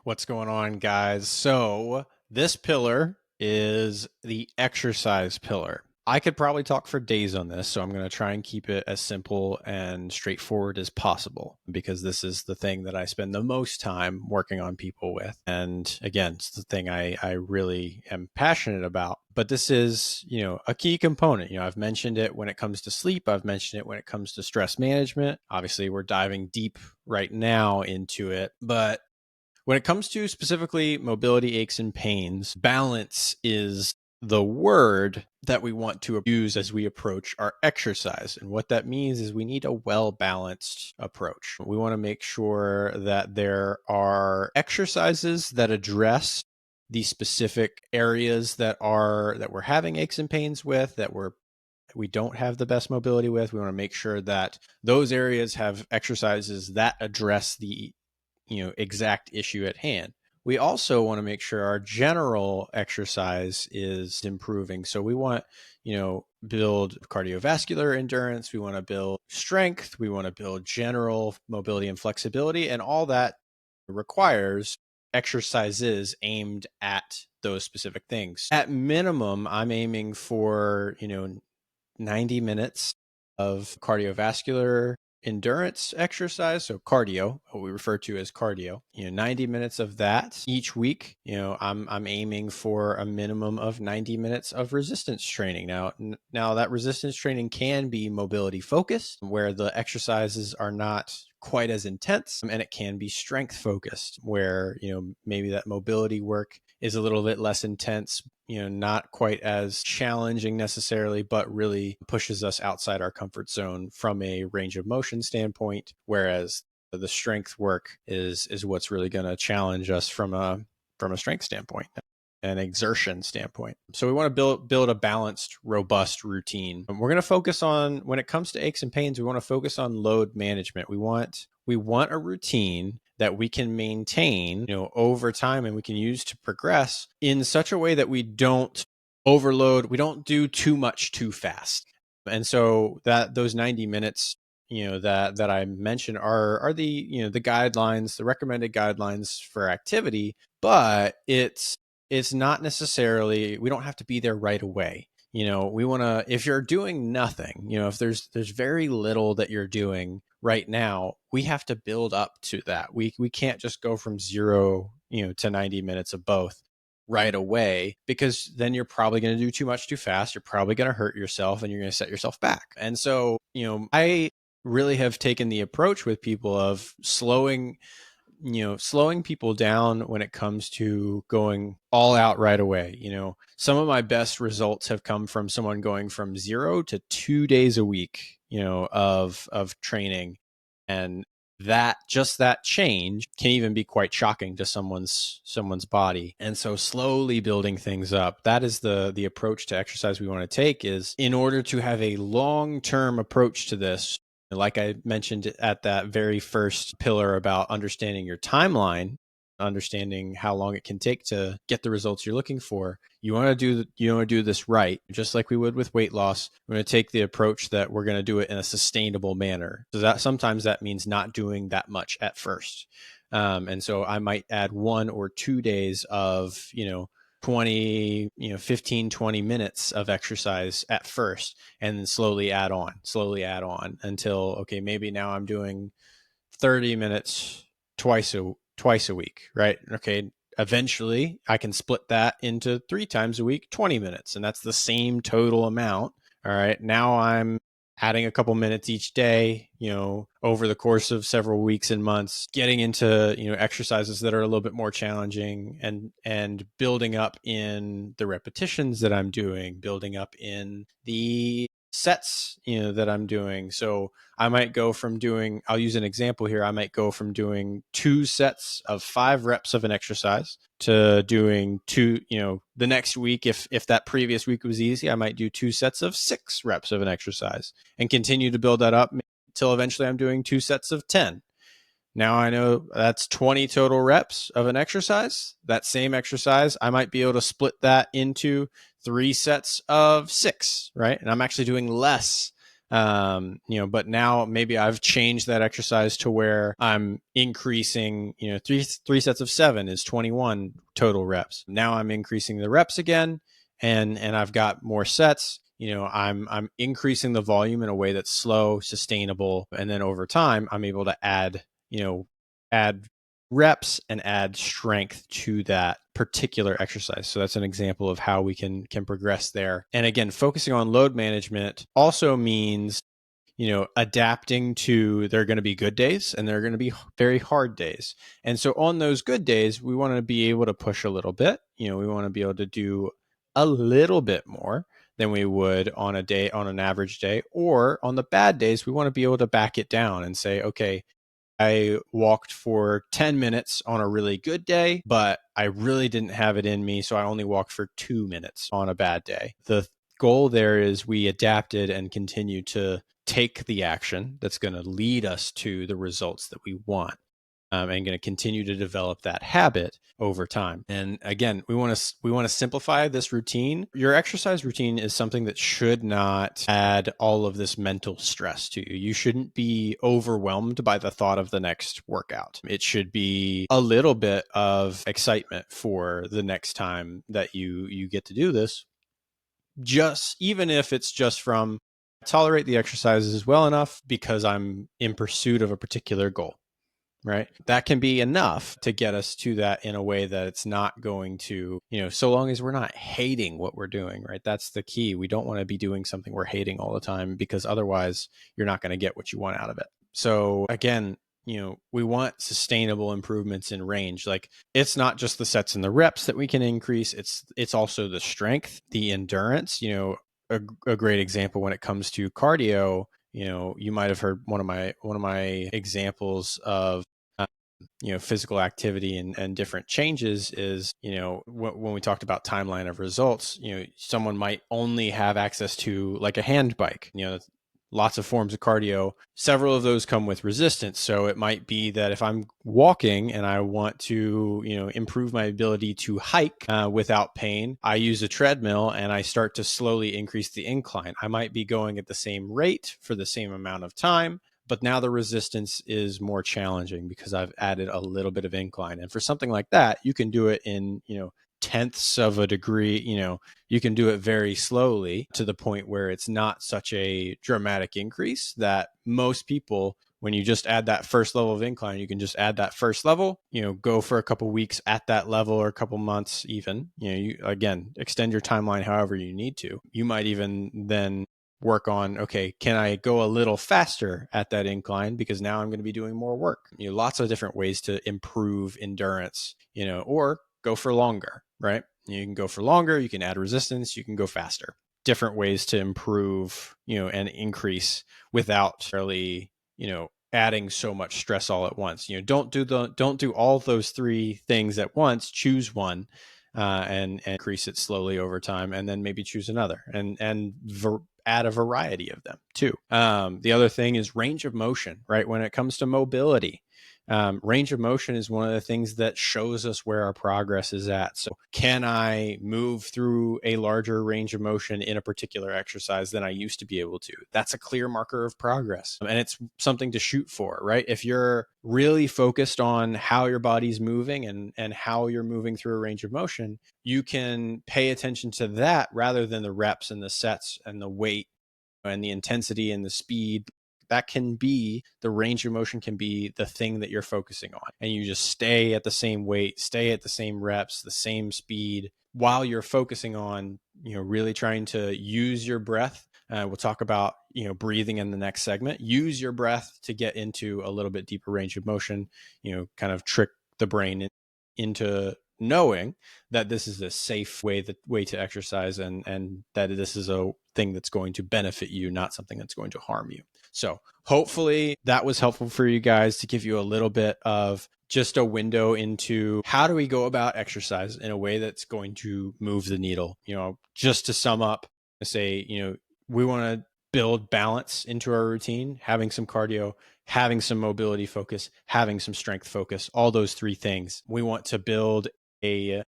What's going on, guys? So, this pillar is the exercise pillar. I could probably talk for days on this, so I'm going to try and keep it as simple and straightforward as possible because this is the thing that I spend the most time working on people with. And again, it's the thing I really am passionate about. But this is, a key component. I've mentioned it when it comes to sleep. I've mentioned it when it comes to stress management. Obviously, we're diving deep right now into it, but when it comes to specifically mobility aches and pains, balance is the word that we want to use as we approach our exercise. And what that means is we need a well-balanced approach. We want to make sure that there are exercises that address the specific areas that we're having aches and pains with, that we don't have the best mobility with. We want to make sure that those areas have exercises that address the exact issue at hand. We also want to make sure our general exercise is improving. So we want, build cardiovascular endurance. We want to build strength. We want to build general mobility and flexibility. And all that requires exercises aimed at those specific things. At minimum, I'm aiming for, 90 minutes of cardiovascular endurance exercise, so cardio, what we refer to as cardio. 90 minutes of that each week. I'm aiming for a minimum of 90 minutes of resistance training. Now that resistance training can be mobility focused, where the exercises are not quite as intense, and it can be strength focused, where maybe that mobility work is a little bit less intense, not quite as challenging necessarily, but really pushes us outside our comfort zone from a range of motion standpoint. Whereas the strength work is what's really going to challenge us from a strength standpoint, an exertion standpoint. So we want to build a balanced, robust routine. And we're going to focus on, when it comes to aches and pains, we want to focus on load management. We want a routine that we can maintain, over time, and we can use to progress in such a way that we don't overload, we don't do too much too fast. And so that those 90 minutes, that I mentioned are the, the guidelines, the recommended guidelines for activity, but it's not necessarily, we don't have to be there right away. We want to, if you're doing nothing, if there's very little that you're doing right now, we have to build up to that. We can't just go from 0, to 90 minutes of both right away, because then you're probably going to do too much too fast. You're probably going to hurt yourself and you're going to set yourself back. And so, I really have taken the approach with people of slowing people down when it comes to going all out right away. Some of my best results have come from someone going from 0 to 2 days a week, of training. And that change can even be quite shocking to someone's body. And so slowly building things up, that is the approach to exercise we want to take, is in order to have a long-term approach to this. Like I mentioned at that very first pillar about understanding your timeline, understanding how long it can take to get the results you're looking for. You want to do this right, just like we would with weight loss. We're going to take the approach that we're going to do it in a sustainable manner. So that sometimes that means not doing that much at first. And so I might add 1 or 2 days of, 20, 15, 20 minutes of exercise at first, and then slowly add on until, okay, maybe now I'm doing 30 minutes twice a week, right? Okay. Eventually I can split that into 3 times a week, 20 minutes, and that's the same total amount. All right. Now I'm adding a couple minutes each day, over the course of several weeks and months, getting into, exercises that are a little bit more challenging, and building up in the repetitions that I'm doing, building up in the sets, that I'm doing. So I might go from doing, I'll use an example here. I might go from doing 2 sets of 5 reps of an exercise to doing 2, the next week. If that previous week was easy, I might do 2 sets of 6 reps of an exercise and continue to build that up until eventually I'm doing 2 sets of 10. Now I know that's 20 total reps of an exercise. That same exercise, I might be able to split that into 3 sets of 6, right? And I'm actually doing less But now maybe I've changed that exercise to where I'm increasing, three sets of 7 is 21 total reps. Now I'm increasing the reps again, and I've got more sets. I'm increasing the volume in a way that's slow, sustainable, and then over time I'm able to add reps and add strength to that particular exercise. So that's an example of how we can progress there. And again, focusing on load management also means adapting to, there are going to be good days and there are going to be very hard days. And so on those good days, we want to be able to push a little bit. We want to be able to do a little bit more than we would on an average day. Or on the bad days, we want to be able to back it down and say, okay, I walked for 10 minutes on a really good day, but I really didn't have it in me. So I only walked for 2 minutes on a bad day. The goal there is we adapted and continue to take the action that's going to lead us to the results that we want. And going to continue to develop that habit over time. And again, we want to simplify this routine. Your exercise routine is something that should not add all of this mental stress to you. You shouldn't be overwhelmed by the thought of the next workout. It should be a little bit of excitement for the next time that you get to do this. Just even if it's just from tolerate the exercises well enough because I'm in pursuit of a particular goal. Right. That can be enough to get us to that in a way that it's not going to, so long as we're not hating what we're doing. Right. That's the key. We don't want to be doing something we're hating all the time, because otherwise you're not going to get what you want out of it. So again, we want sustainable improvements in range. Like, it's not just the sets and the reps that we can increase. It's also the strength, the endurance. A great example when it comes to cardio, you might have heard one of my examples of physical activity and different changes is, when we talked about timeline of results, someone might only have access to like a hand bike. Lots of forms of cardio. Several of those come with resistance. So it might be that if I'm walking and I want to, improve my ability to hike without pain, I use a treadmill and I start to slowly increase the incline. I might be going at the same rate for the same amount of time, but now the resistance is more challenging because I've added a little bit of incline. And for something like that, you can do it in, tenths of a degree. You can do it very slowly to the point where it's not such a dramatic increase that most people, when you just add that first level of incline, you can just add that first level, go for a couple weeks at that level, or a couple months even. You again, extend your timeline however you need to. You might even then work on, okay, can I go a little faster at that incline because now I'm going to be doing more work. Lots of different ways to improve endurance, or go for longer, right? You can go for longer, you can add resistance, you can go faster. Different ways to improve, and increase without really, adding so much stress all at once. Don't do all those 3 things at once. Choose one, and increase it slowly over time, and then maybe choose another, and add a variety of them too. The other thing is range of motion, right? When it comes to mobility, range of motion is one of the things that shows us where our progress is at. So can I move through a larger range of motion in a particular exercise than I used to be able to? That's a clear marker of progress, and it's something to shoot for, right? If you're really focused on how your body's moving and how you're moving through a range of motion, you can pay attention to that rather than the reps and the sets and the weight and the intensity and the speed. That can be, the range of motion can be the thing that you're focusing on. And you just stay at the same weight, stay at the same reps, the same speed, while you're focusing on, really trying to use your breath. We'll talk about, breathing in the next segment. Use your breath to get into a little bit deeper range of motion, kind of trick the brain into knowing that this is a safe way to exercise, and that this is a thing that's going to benefit you, not something that's going to harm you. So hopefully that was helpful for you guys to give you a little bit of just a window into how do we go about exercise in a way that's going to move the needle. Just to sum up, say, we want to build balance into our routine, having some cardio, having some mobility focus, having some strength focus, all those 3 things. We want to build a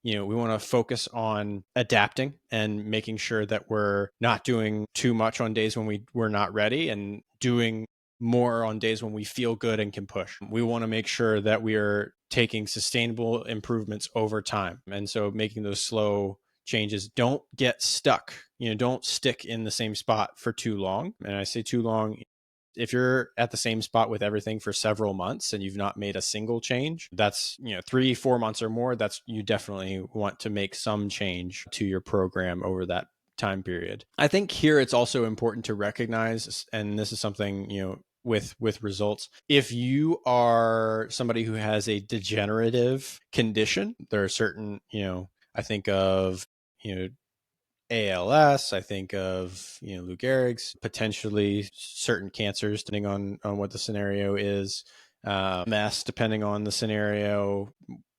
we want to focus on adapting and making sure that we're not doing too much on days when we're not ready, and doing more on days when we feel good and can push. We want to make sure that we are taking sustainable improvements over time. And so making those slow changes. Don't get stuck. Don't stick in the same spot for too long. And I say too long, if you're at the same spot with everything for several months and you've not made a single change, that's 3-4 months or more, that's, you definitely want to make some change to your program over that time period. I think here it's also important to recognize, and this is something, with results, if you are somebody who has a degenerative condition, there are certain, I think of, ALS, I think of, Lou Gehrig's, potentially certain cancers, depending on what the scenario is, MS, depending on the scenario,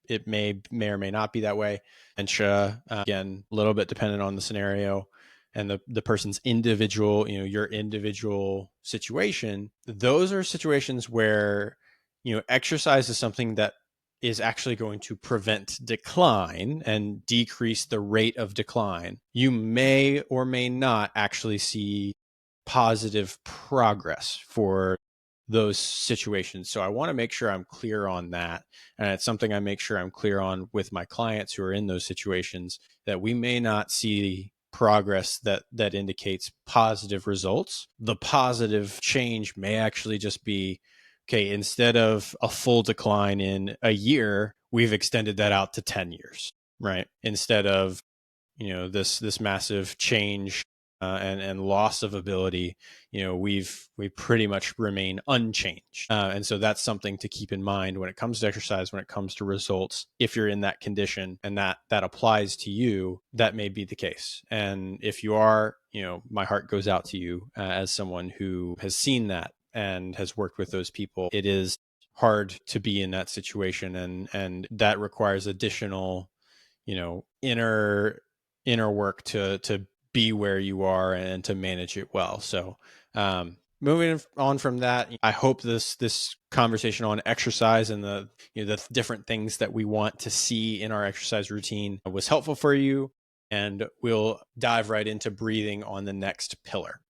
it may or may not be that way. Dementia, again, a little bit dependent on the scenario and the person's individual, your individual situation. Those are situations where, exercise is something that is actually going to prevent decline and decrease the rate of decline. You may or may not actually see positive progress for those situations. So I want to make sure I'm clear on that. And it's something I make sure I'm clear on with my clients who are in those situations, that we may not see progress that indicates positive results. The positive change may actually just be, okay, instead of a full decline in a year, we've extended that out to 10 years, right? Instead of, this massive change and loss of ability, we pretty much remain unchanged. And so that's something to keep in mind when it comes to exercise, when it comes to results. If you're in that condition and that applies to you, that may be the case. And if you are, my heart goes out to you as someone who has seen that and has worked with those people. It is hard to be in that situation, and that requires additional, inner work to be where you are and to manage it well. So moving on from that, I hope this conversation on exercise and the different things that we want to see in our exercise routine was helpful for you. And we'll dive right into breathing on the next pillar.